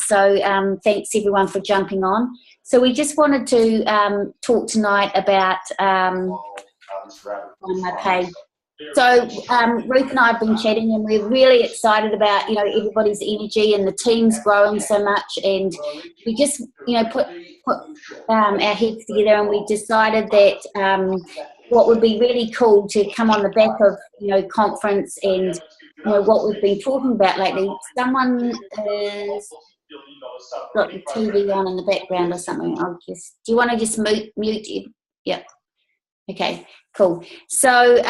So thanks everyone for jumping on. So we just wanted to talk tonight about on my page. So Ruth and I have been chatting, and we're really excited about everybody's energy, and the team's growing so much, and we just put our heads together, and we decided that what would be really cool to come on the back of conference and what we've been talking about lately. Someone has got the TV on in the background or something. Do you want to just mute you? Yep. Okay, cool. So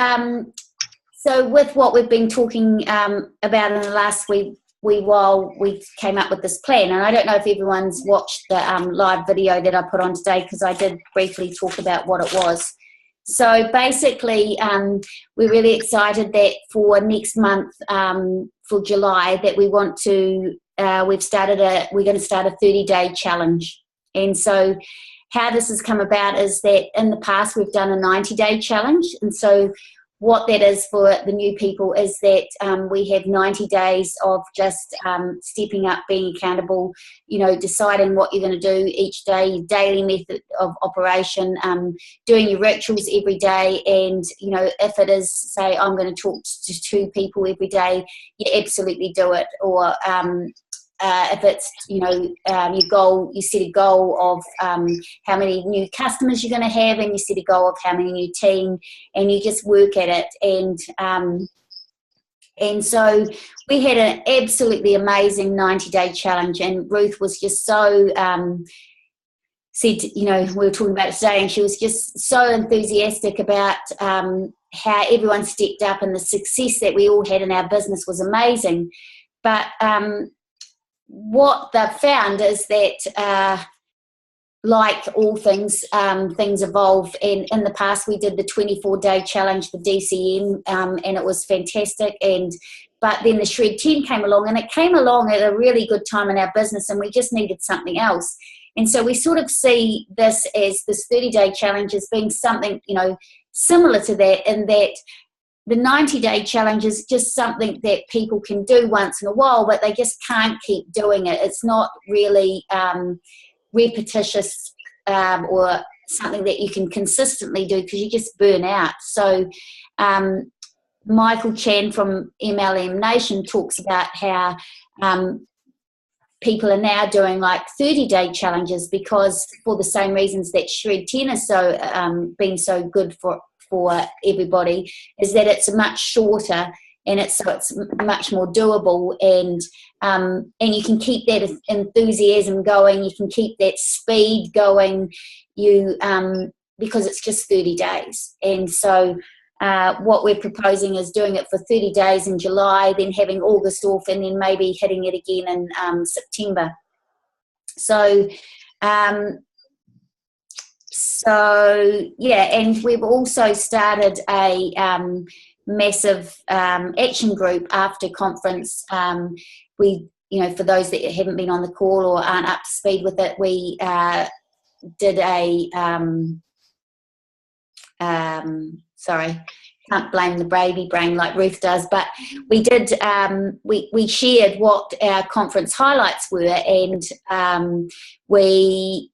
so with what we've been talking about in the last week, while we came up with this plan, and I don't know if everyone's watched the live video that I put on today, because I did briefly talk about what it was. So basically, we're really excited that for next month, for July, that we want to, we're going to start a 30-day challenge. And so how this has come about is that in the past we've done a 90-day challenge. And so what that is for the new people is that we have 90 days of just stepping up, being accountable, deciding what you're going to do each day, your daily method of operation, doing your rituals every day. And, if it is, say, I'm going to talk to 2 people every day, you absolutely do it. Or if it's, your goal, you set a goal of how many new customers you're going to have, and you set a goal of how many new team, and you just work at it. And so we had an absolutely amazing 90-day challenge, and Ruth was just so said, we were talking about it today, and she was just so enthusiastic about how everyone stepped up, and the success that we all had in our business was amazing. But what they've found is that like all things, things evolve, and in the past we did the 24-day challenge, the DCM, and it was fantastic. But then the Shred 10 came along, and it came along at a really good time in our business, and we just needed something else. And so we sort of see this 30-day challenge as being something similar to that, in that the 90-day challenge is just something that people can do once in a while, but they just can't keep doing it. It's not really repetitious or something that you can consistently do, because you just burn out. So Michael Chan from MLM Nation talks about how people are now doing like 30-day challenges, because for the same reasons that Shred 10 is so been so good for everybody, is that it's much shorter, and it's much more doable, and you can keep that enthusiasm going, you can keep that speed going, because it's just 30 days. And so what we're proposing is doing it for 30 days in July, then having August off, and then maybe hitting it again in September. So yeah, and we've also started a massive action group after conference. We, for those that haven't been on the call or aren't up to speed with it, we did a sorry, can't blame the baby brain like Ruth does, but we did we shared what our conference highlights were, and we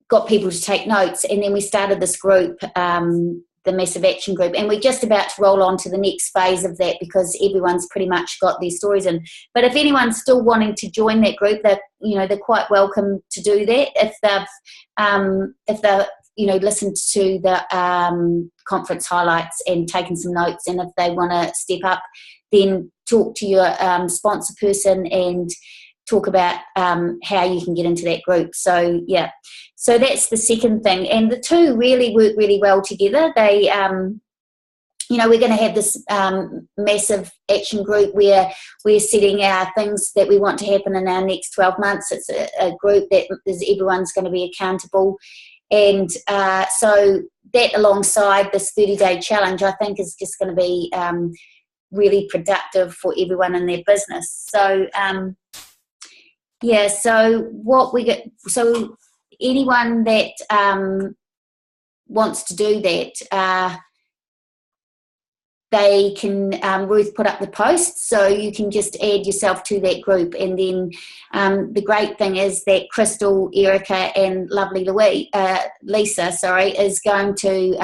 got people to take notes, and then we started this group, the Massive Action Group, and we're just about to roll on to the next phase of that, because everyone's pretty much got their stories in. But if anyone's still wanting to join that group, they're quite welcome to do that if they've listened to the conference highlights and taken some notes, and if they want to step up, then talk to your sponsor person and talk about how you can get into that group. So yeah, so that's the second thing, and the two really work really well together. They we're going to have this massive action group where we're setting our things that we want to happen in our next 12 months. It's a group that everyone's going to be accountable, and so that alongside this 30-day challenge, I think is just going to be really productive for everyone in their business. So yeah, so so anyone that wants to do that, they can, Ruth put up the post, so you can just add yourself to that group. And then the great thing is that Crystal, Erica, and lovely Lisa, is going to,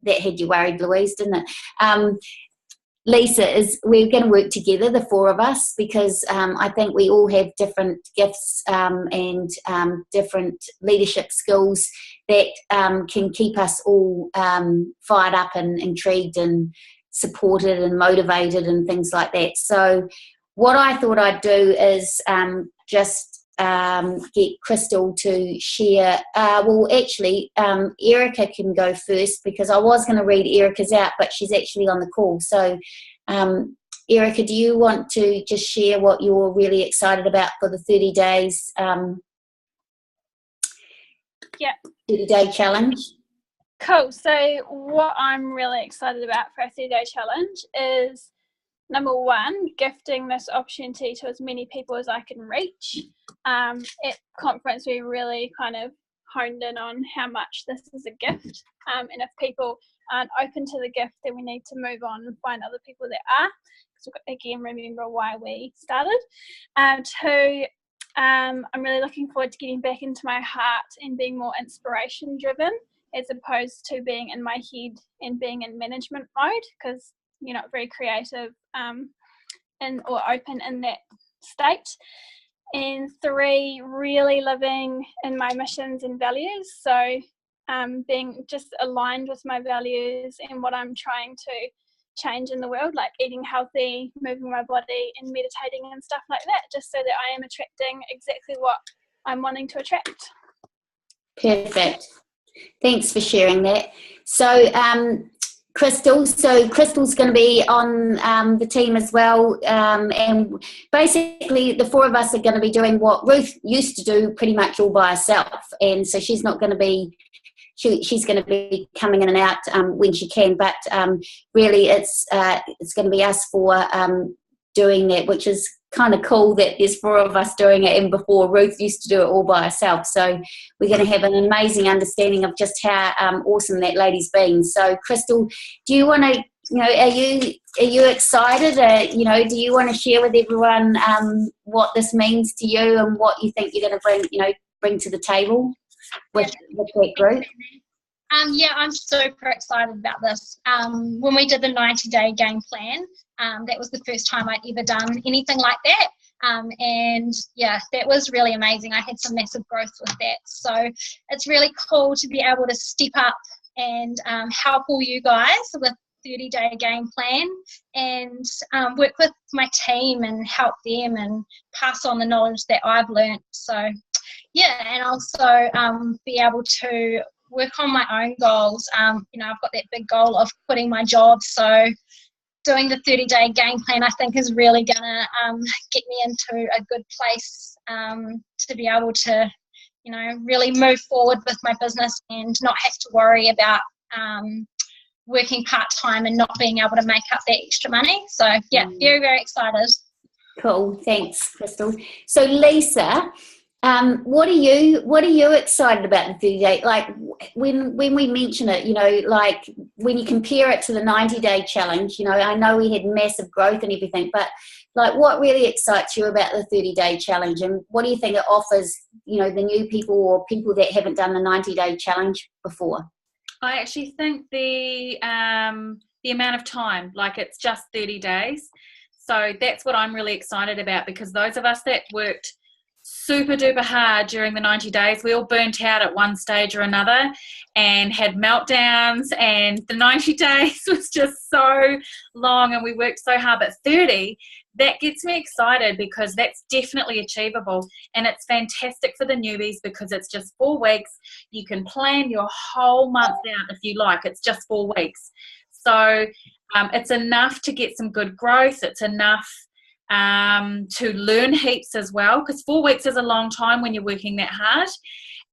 that had you worried, Louise, didn't it? We're going to work together, the four of us, because I think we all have different gifts and different leadership skills that can keep us all fired up and intrigued and supported and motivated and things like that. So what I thought I'd do is just get Crystal to share. Erica can go first, because I was going to read Erica's out, but she's actually on the call. So Erica, do you want to just share what you're really excited about for the 30 days 30-day challenge? Cool. So what I'm really excited about for our 30-day challenge is, number one, gifting this opportunity to as many people as I can reach. At conference, we really kind of honed in on how much this is a gift. And if people aren't open to the gift, then we need to move on and find other people that are. Because, again, remember why we started. Two, I'm really looking forward to getting back into my heart and being more inspiration driven, as opposed to being in my head and being in management mode, because you're not very creative or open in that state. And three, really living in my missions and values. So being just aligned with my values and what I'm trying to change in the world, like eating healthy, moving my body and meditating and stuff like that, just so that I am attracting exactly what I'm wanting to attract. Perfect. Thanks for sharing that. So Crystal's going to be on the team as well, and basically the four of us are going to be doing what Ruth used to do pretty much all by herself, and so she's not going to be, she's going to be coming in and out when she can, but really it's going to be us four doing that, which is kind of cool that there's four of us doing it, and before Ruth used to do it all by herself. So we're going to have an amazing understanding of just how awesome that lady's been. So Crystal, do you want to, are you excited? Do you want to share with everyone what this means to you and what you think you're going to bring to the table with that group? I'm super excited about this. When we did the 90-day game plan, that was the first time I'd ever done anything like that. That was really amazing. I had some massive growth with that. So it's really cool to be able to step up and help all you guys with 30-day game plan and work with my team and help them and pass on the knowledge that I've learnt. So, and also be able to work on my own goals. I've got that big goal of quitting my job, so doing the 30-day game plan I think is really gonna get me into a good place to be able to really move forward with my business and not have to worry about working part-time and not being able to make up that extra money. So very, very excited. Cool, thanks Crystal. So Lisa, what are you excited about in the 30-day? Like when we mention it, like when you compare it to the 90-day challenge, I know we had massive growth and everything, but like what really excites you about the 30-day challenge, and what do you think it offers, the new people or people that haven't done the 90-day challenge before? I actually think the amount of time, like it's just 30 days. So that's what I'm really excited about, because those of us that worked super duper hard during the 90 days, we all burnt out at one stage or another and had meltdowns, and the 90 days was just so long and we worked so hard. But 30, that gets me excited because that's definitely achievable, and it's fantastic for the newbies because it's just 4 weeks. You can plan your whole month out if you like. It's just 4 weeks. So it's enough to get some good growth. It's enough to learn heaps as well, because 4 weeks is a long time when you're working that hard.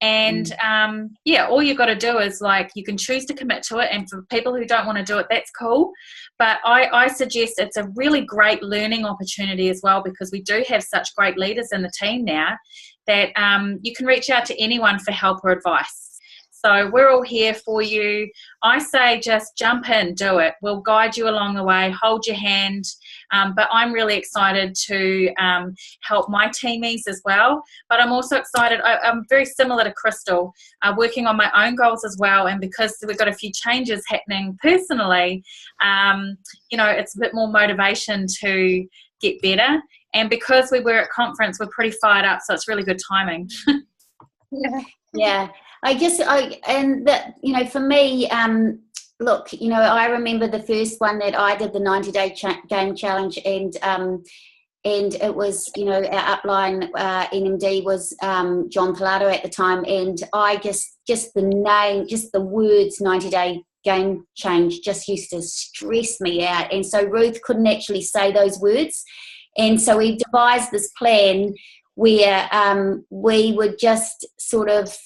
And all you've got to do is, like, you can choose to commit to it, and for people who don't want to do it, that's cool. But I suggest it's a really great learning opportunity as well, because we do have such great leaders in the team now that you can reach out to anyone for help or advice. So we're all here for you. I say just jump in, do it. We'll guide you along the way, hold your hand. But I'm really excited to help my teamies as well. But I'm also excited, I'm very similar to Crystal, working on my own goals as well. And because we've got a few changes happening personally, it's a bit more motivation to get better. And because we were at conference, we're pretty fired up, so it's really good timing. Yeah, for me, look, I remember the first one that I did, the 90-day game challenge, and it was, our upline NMD was John Pilato at the time, and I just the name, just the words 90-day game change just used to stress me out, and so Ruth couldn't actually say those words, and so we devised this plan where we would just sort of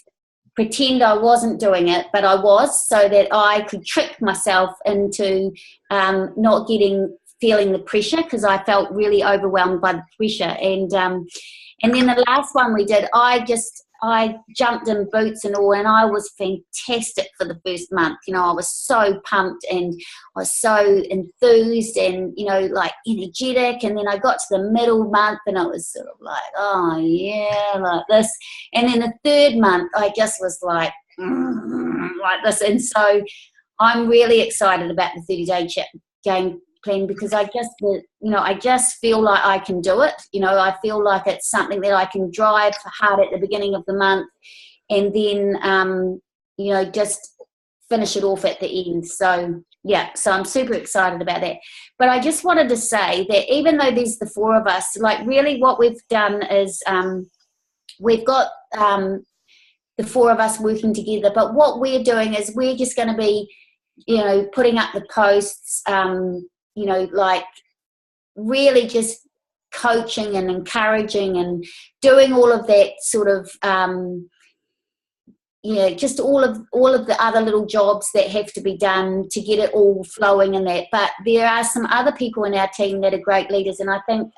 pretend I wasn't doing it, but I was, so that I could trick myself into not feeling the pressure, because I felt really overwhelmed by the pressure. And then the last one we did, I jumped in boots and all, and I was fantastic for the first month. I was so pumped and I was so enthused and, like energetic. And then I got to the middle month and it was sort of like, oh yeah, like this. And then the third month, I just was like this. And so I'm really excited about the 30-day game plan, because I just feel like I can do it. I feel like it's something that I can drive hard at the beginning of the month, and then just finish it off at the end. So so I'm super excited about that. But I just wanted to say that even though there's the four of us, like really what we've done is we've got the four of us working together, but what we're doing is we're just going to be putting up the posts, like really just coaching and encouraging and doing all of that sort of, just all of the other little jobs that have to be done to get it all flowing and that. But there are some other people in our team that are great leaders, and I think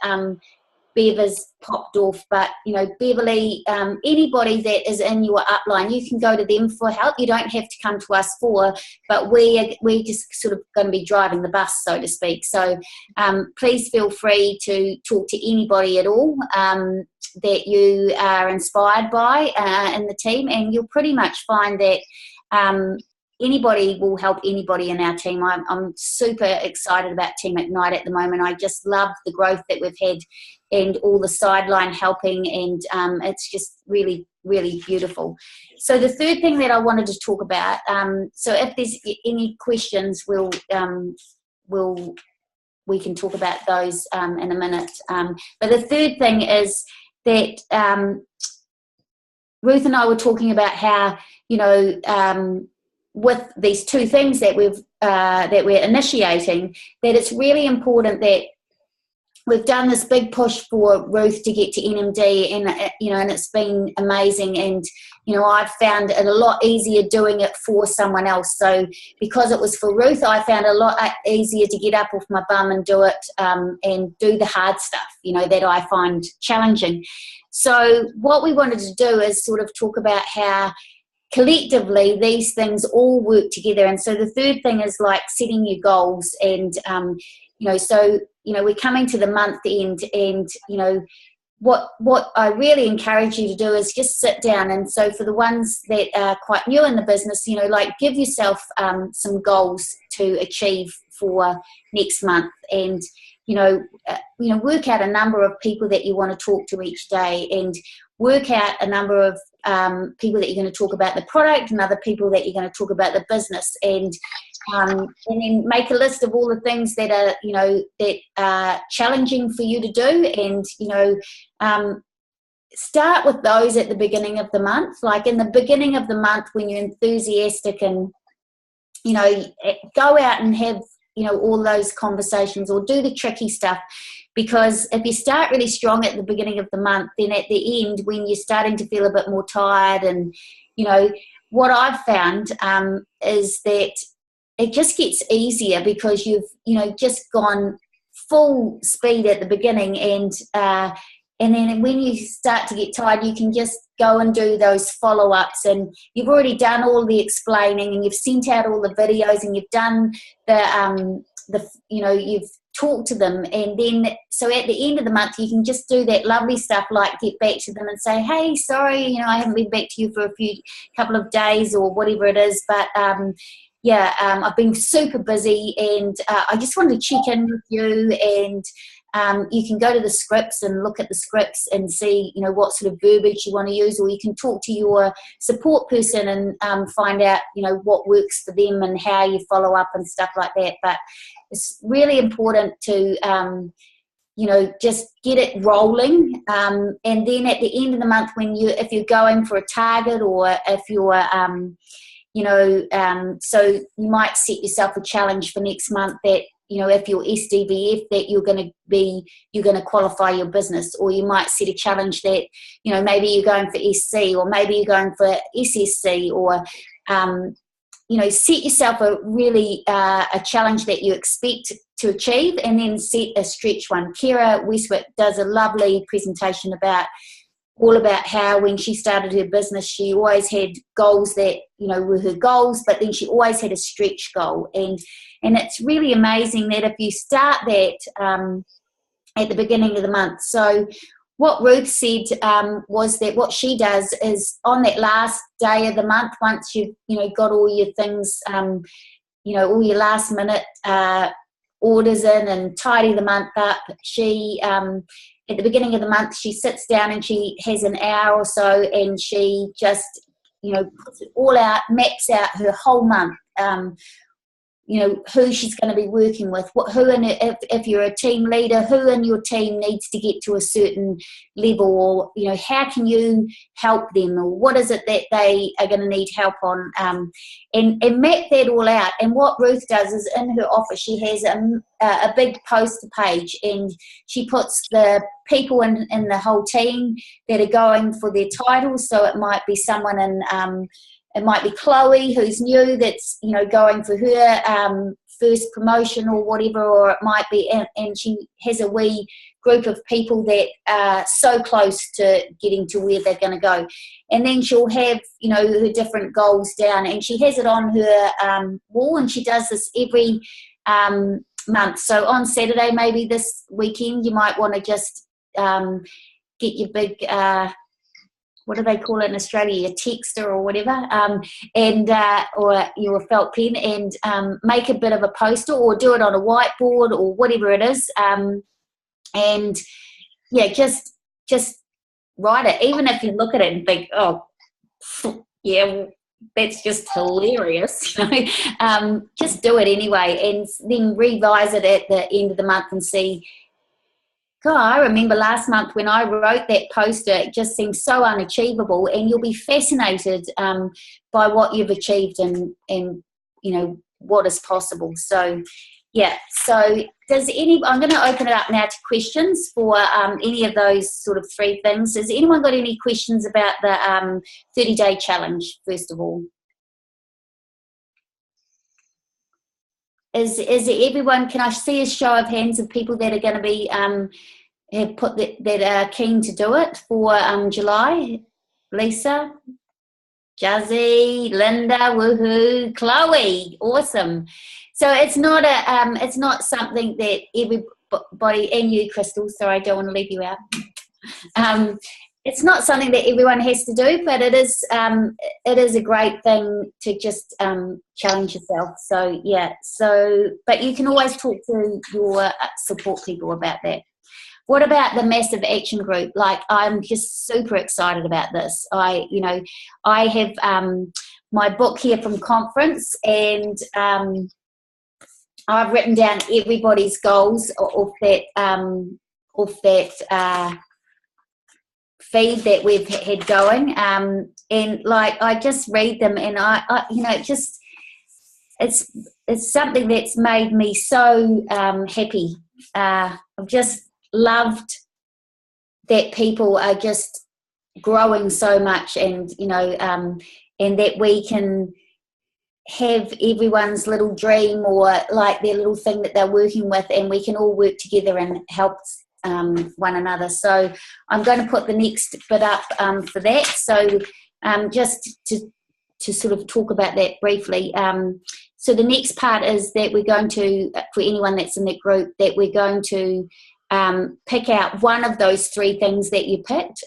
Bev has popped off, but Beverly, anybody that is in your upline, you can go to them for help. You don't have to come to us but we're just sort of going to be driving the bus, so to speak. So please feel free to talk to anybody at all that you are inspired by in the team, and you'll pretty much find that anybody will help anybody in our team. I'm super excited about Team Ignite at the moment. I just love the growth that we've had and all the sideline helping, and it's just really, really beautiful. So the third thing that I wanted to talk about, so if there's any questions, we can talk about those in a minute. But the third thing is that Ruth and I were talking about how, with these two things that we're initiating, that it's really important that we've done this big push for Ruth to get to NMD, and and it's been amazing. And I've found it a lot easier doing it for someone else. So because it was for Ruth, I found it a lot easier to get up off my bum and do it, and do the hard stuff, that I find challenging. So what we wanted to do is sort of talk about how collectively these things all work together. And so the third thing is like setting your goals, and so we're coming to the month end, and what I really encourage you to do is just sit down. And so for the ones that are quite new in the business, give yourself some goals to achieve for next month, and work out a number of people that you want to talk to each day, and work out a number of people that you're going to talk about the product, and other people that you're going to talk about the business, and then make a list of all the things that are that are challenging for you to do, and start with those at the beginning of the month. Like in the beginning of the month, when you're enthusiastic, and go out and have all those conversations, or do the tricky stuff. Because if you start really strong at the beginning of the month, then at the end, when you're starting to feel a bit more tired, and what I've found is that it just gets easier, because you've just gone full speed at the beginning, and And then when you start to get tired, you can just go and do those follow-ups, and you've already done all the explaining, and you've sent out all the videos, and you've done you've talked to them. And then so at the end of the month, you can just do that lovely stuff like get back to them and say, hey, sorry, I haven't been back to you for a couple of days or whatever it is, but I've been super busy, and I just wanted to check in with you. And you can go to the scripts and look at the scripts and see, what sort of verbiage you want to use, or you can talk to your support person and find out, what works for them and how you follow up and stuff like that. But it's really important to, just get it rolling. And then at the end of the month, if you're going for a target, or if you're, so you might set yourself a challenge for next month that, if you're SDVF, that you're going to qualify your business, or you might set a challenge that, maybe you're going for SC, or maybe you're going for SSC, or, set yourself a challenge that you expect to achieve, and then set a stretch one. Kira Westwick does a lovely presentation all about how when she started her business, she always had goals that, were her goals, but then she always had a stretch goal. And it's really amazing that if you start that at the beginning of the month. So what Ruth said was that what she does is on that last day of the month, once you've, got all your things, all your last minute orders in and tidy the month up, she at the beginning of the month, she sits down and she has an hour or so, and she just, puts it all out, maps out her whole month, who she's going to be working with, if you're a team leader, who in your team needs to get to a certain level, or, how can you help them, or what is it that they are going to need help on, and map that all out. And what Ruth does is in her office, she has a big poster page, and she puts the people in the whole team that are going for their titles. So it might be someone it might be Chloe, who's new, that's, going for her first promotion or whatever, or it might be, and she has a wee group of people that are so close to getting to where they're going to go. And then she'll have, her different goals down, and she has it on her wall, and she does this every month. So on Saturday, maybe this weekend, you might want to just get your big... what do they call it in Australia, a texter or whatever, or your felt pen, and make a bit of a poster, or do it on a whiteboard or whatever it is, and just write it. Even if you look at it and think, oh, yeah, that's just hilarious, just do it anyway, and then revise it at the end of the month and see. God, I remember last month when I wrote that poster, it just seemed so unachievable, and you'll be fascinated by what you've achieved and what is possible. So, so I'm going to open it up now to questions for any of those sort of three things. Has anyone got any questions about the 30-day challenge, first of all? Is everyone, can I see a show of hands of people that are going to be have put that are keen to do it for July? Lisa, Jazzy, Linda, woohoo, Chloe, awesome. So it's not something that everybody, and you, Crystal, sorry, I don't want to leave you out. It's not something that everyone has to do, but it is a great thing to just challenge yourself. So but you can always talk to your support people about that. What about the massive action group? Like, I'm just super excited about this. I have my book here from conference, and I've written down everybody's goals of that feed that we've had going, and like I just read them, and I it's something that's made me so happy. I've just loved that people are just growing so much, and and that we can have everyone's little dream or like their little thing that they're working with, and we can all work together and help one another. So I'm going to put the next bit up for that. So just to sort of talk about that briefly. So the next part is that we're going to, for anyone that's in that group, that we're going to pick out one of those 3 things that you picked.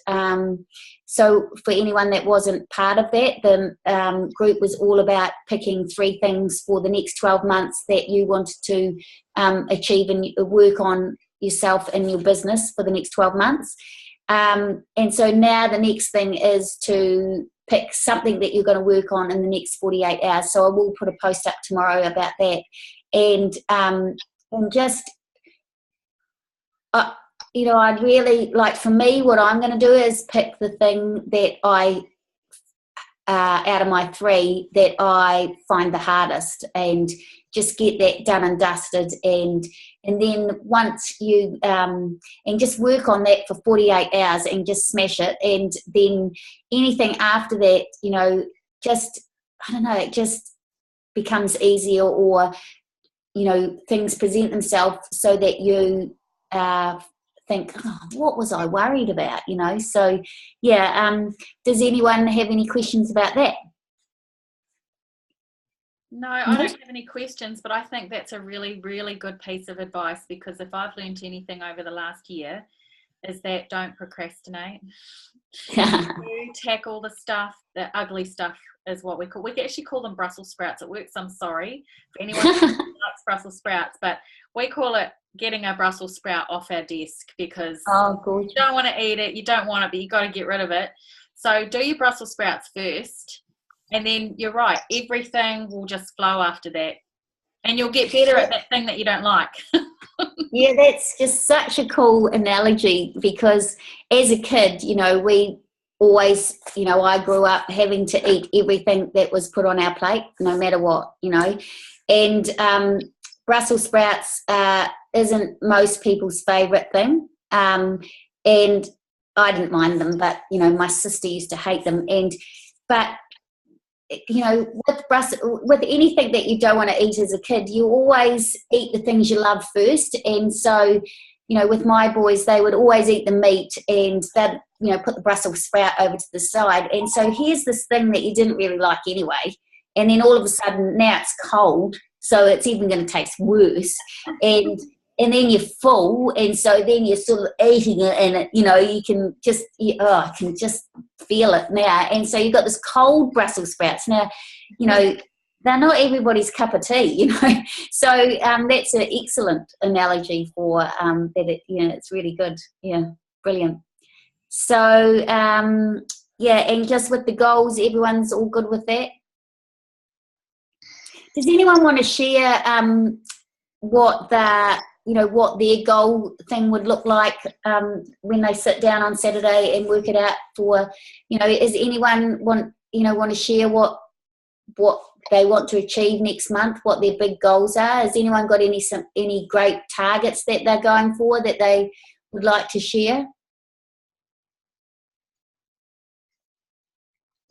So for anyone that wasn't part of that, the group was all about picking 3 things for the next 12 months that you wanted to achieve and work on yourself and your business for the next 12 months. And so now the next thing is to pick something that you're going to work on in the next 48 hours. So I will put a post up tomorrow about that. And just, I'd really like, for me, what I'm going to do is pick the thing that out of my 3 that I find the hardest, and just get that done and dusted, and then once you and just work on that for 48 hours and just smash it, and then anything after that, just, I don't know, it just becomes easier, or things present themselves so that you think, oh, what was I worried about? So yeah. Does anyone have any questions about that? No, I don't have any questions, but I think that's a really, really good piece of advice, because if I've learned anything over the last year, is that don't procrastinate. You tackle the stuff, the ugly stuff is what we actually call them Brussels sprouts at work, so I'm sorry for anyone who likes Brussels sprouts, but we call it getting a Brussels sprout off our desk, because you don't want to eat it, you don't want it, but you got to get rid of it. So do your Brussels sprouts first. And then you're right, everything will just flow after that. And you'll get better at that thing that you don't like. Yeah, that's just such a cool analogy, because as a kid, we always, I grew up having to eat everything that was put on our plate, no matter what, And Brussels sprouts isn't most people's favourite thing. And I didn't mind them, but, my sister used to hate them. But with anything that you don't want to eat as a kid, you always eat the things you love first. And so, with my boys, they would always eat the meat, and they'd, put the Brussels sprout over to the side. And so here's this thing that you didn't really like anyway. And then all of a sudden now it's cold, so it's even going to taste worse. And then you're full, and so then you're sort of eating it, and you can just, I can just feel it now. And so you've got this cold Brussels sprouts. Now, they're not everybody's cup of tea, So that's an excellent analogy for that. It's really good. Yeah, brilliant. So and just with the goals, everyone's all good with that. Does anyone want to share what their goal thing would look like when they sit down on Saturday and work it out for, is anyone want to share what they want to achieve next month, what their big goals are? Has anyone got any great targets that they're going for that they would like to share?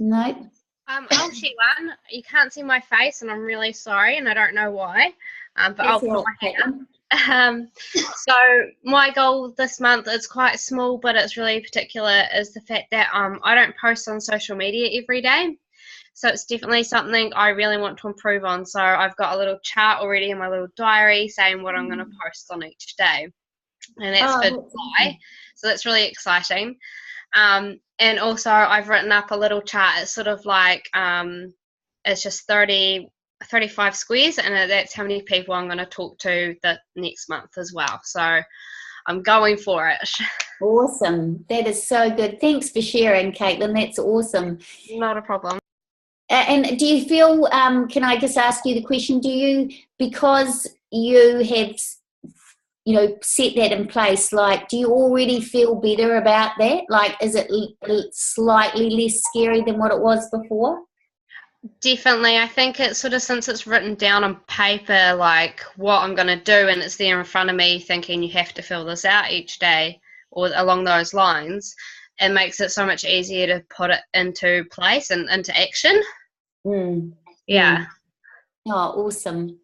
No? I'll share one. You can't see my face, and I'm really sorry, and I don't know why, but That's I'll put my hand up. So my goal this month is quite small, but it's really particular, is the fact that I don't post on social media every day. So it's definitely something I really want to improve on. So I've got a little chart already in my little diary saying what I'm going to post on each day. And that's for July. So that's really exciting. And also I've written up a little chart. It's sort of like, it's just 35 squares, and that's how many people I'm going to talk to the next month as well. So I'm going for it. Awesome. That is so good. Thanks for sharing, Caitlin. That's awesome. Not a problem. And do you feel, can I just ask you the question, do you, because you have, set that in place, like, do you already feel better about that? Like, is it slightly less scary than what it was before? Definitely. I think it's sort of, since it's written down on paper, like what I'm going to do, and it's there in front of me thinking you have to fill this out each day or along those lines, it makes it so much easier to put it into place and into action. Yeah. Oh, awesome.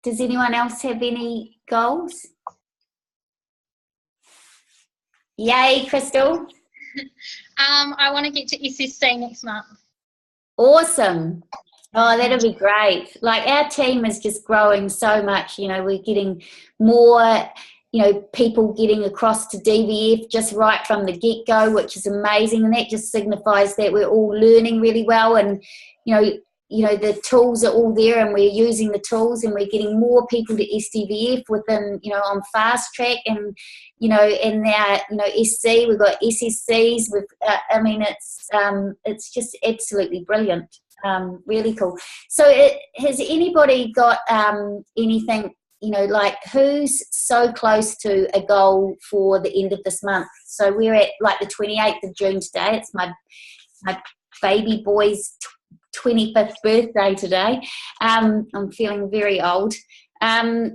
Does anyone else have any goals? Yay, Crystal. I want to get to SSC next month. Awesome. Oh, that'll be great. Like, our team is just growing so much. You know, we're getting more, you know, people getting across to DVF just right from the get-go, which is amazing. And that just signifies that we're all learning really well. And, you know, the tools are all there and we're using the tools, and we're getting more people to SDVF within, you know, on fast track, and, you know, in our, you know, SC, we've got SSCs with, I mean, it's just absolutely brilliant. Really cool. So has anybody got anything, you know, like, who's so close to a goal for the end of this month? So we're at like the 28th of June today. It's my baby boy's 25th birthday today. I'm feeling very old. Has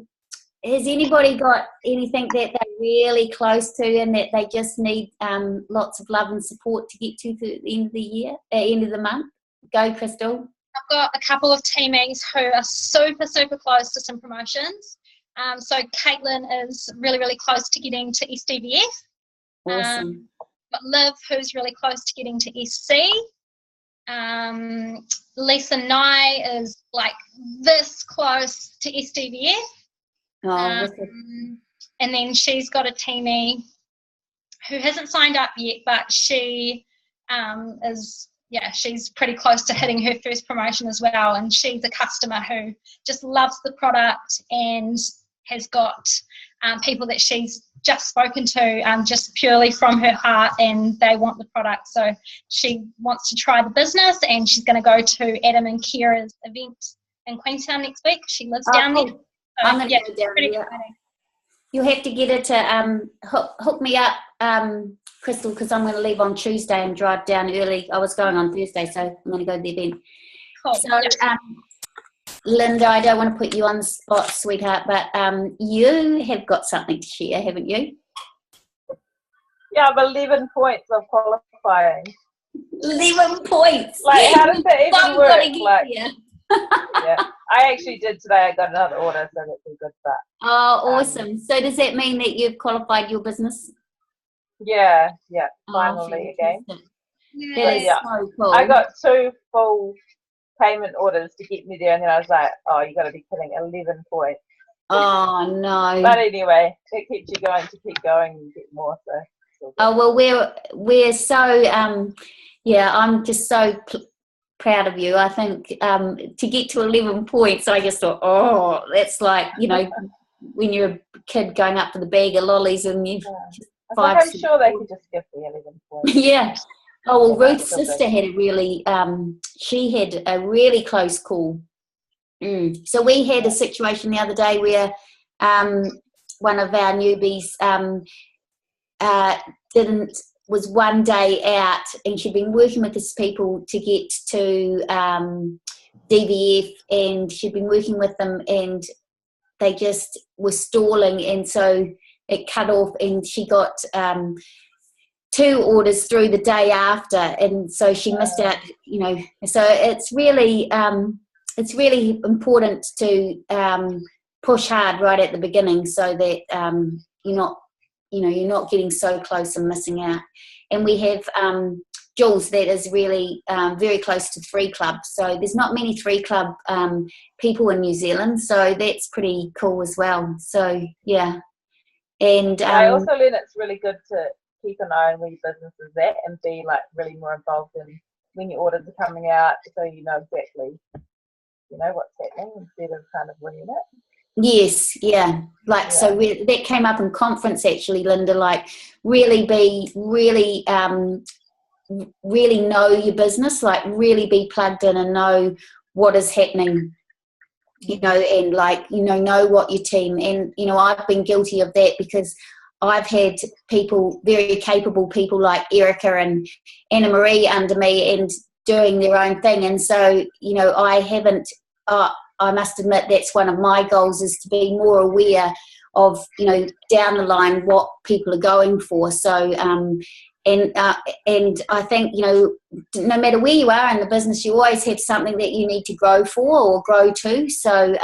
anybody got anything that they're really close to and that they just need lots of love and support to get to the end of the year, end of the month? Go, Crystal. I've got a couple of teammates who are super, super close to some promotions. So Caitlin is really, really close to getting to SDVF. Awesome. Got Liv, who's really close to getting to SC. Lisa Nye is like this close to SDVF. And then she's got a teammate who hasn't signed up yet, but she is, yeah, she's pretty close to hitting her first promotion as well. And she's a customer who just loves the product and has got people that she's just spoken to just purely from her heart, and they want the product. So she wants to try the business, and she's going to go to Adam and Kira's event in Queenstown next week. She lives down there. So, I'm going to go down pretty there. exciting. You'll have to get her to hook me up, Crystal, because I'm going to leave on Tuesday and drive down early. I was going on Thursday, so I'm going to go to the event. Cool. So, Linda, I don't want to put you on the spot, sweetheart, but you have got something to share, haven't you? Yeah, I'm 11 points of qualifying. 11 points. Like, how does that even work? Like, here. yeah, I actually did today. I got another order, so that's a good start. Oh, awesome. So does that mean that you've qualified your business? Yeah, finally again. That is yeah. so cool. I got 2 full payment orders to get me there, and then I was like, oh, you got to be kidding, 11 points. Oh, no. But anyway, it keeps you going to keep going and get more. So. Oh, well, we're so, yeah, I'm just so proud of you. I think to get to 11 points, I just thought, oh, that's like, you know, when you're a kid going up for the bag of lollies and you I'm sure they could just give the 11 points. Yeah. Oh, well, Ruth's sister had a really, she had a really close call. So we had a situation the other day where one of our newbies was one day out, and she'd been working with these people to get to DVF, and she'd been working with them, and they just were stalling, and so it cut off, and she got 2 orders through the day after, and so she missed out, you know. So it's really important to push hard right at the beginning, so that you're not getting so close and missing out. And we have Jules that is really very close to 3 Club, so there's not many 3 Club people in New Zealand, so that's pretty cool as well. So yeah. And I also learned it's really good to keep an eye on where your business is at and be like really more involved in when your orders are coming out, so you know exactly, you know, what's happening instead of kind of winging it. Yes, yeah. Like, so that came up in conference actually, Linda, like really know your business, like really be plugged in and know what is happening, you know, and like, you know what your team, and, you know, I've been guilty of that because I've had people, very capable people like Erica and Anna Marie under me and doing their own thing. And so, you know, I haven't, I must admit that's one of my goals, is to be more aware of, you know, down the line what people are going for. So, and I think, you know, no matter where you are in the business, you always have something that you need to grow for or grow to. So,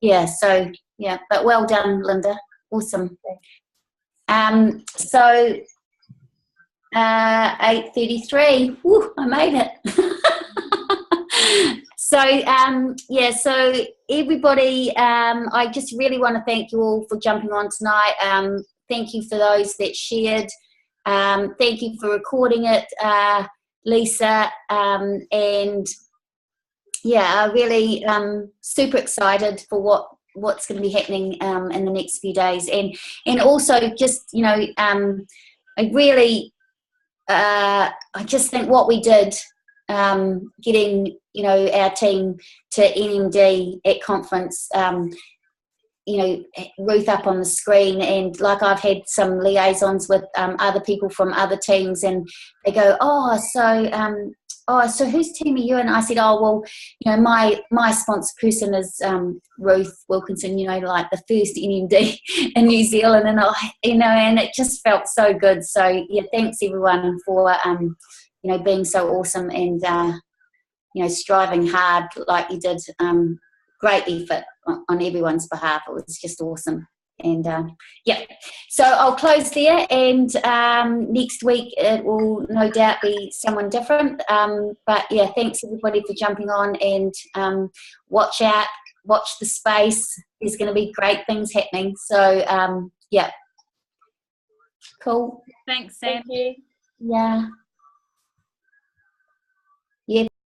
but well done, Linda. Awesome. So 8:33. Woo, I made it. So yeah, so everybody, I just really want to thank you all for jumping on tonight. Thank you for those that shared. Thank you for recording it, Lisa. And yeah, I really super excited for what's going to be happening in the next few days, and also just, you know, I really I just think what we did, getting, you know, our team to NMD at conference, you know, Ruth up on the screen, and like I've had some liaisons with other people from other teams, and they go, so whose team are you? And I said, oh, well, you know, my sponsor person is Ruth Wilkinson, you know, like the first NMD in New Zealand, and you know, and it just felt so good. So yeah, thanks everyone for you know, being so awesome and you know, striving hard like you did. Great effort on everyone's behalf. It was just awesome. And yeah, so I'll close there, and next week it will no doubt be someone different. But yeah, thanks everybody for jumping on, and watch out, watch the space. There's going to be great things happening. So yeah, cool. Thanks, Sam. Thank you. Yeah.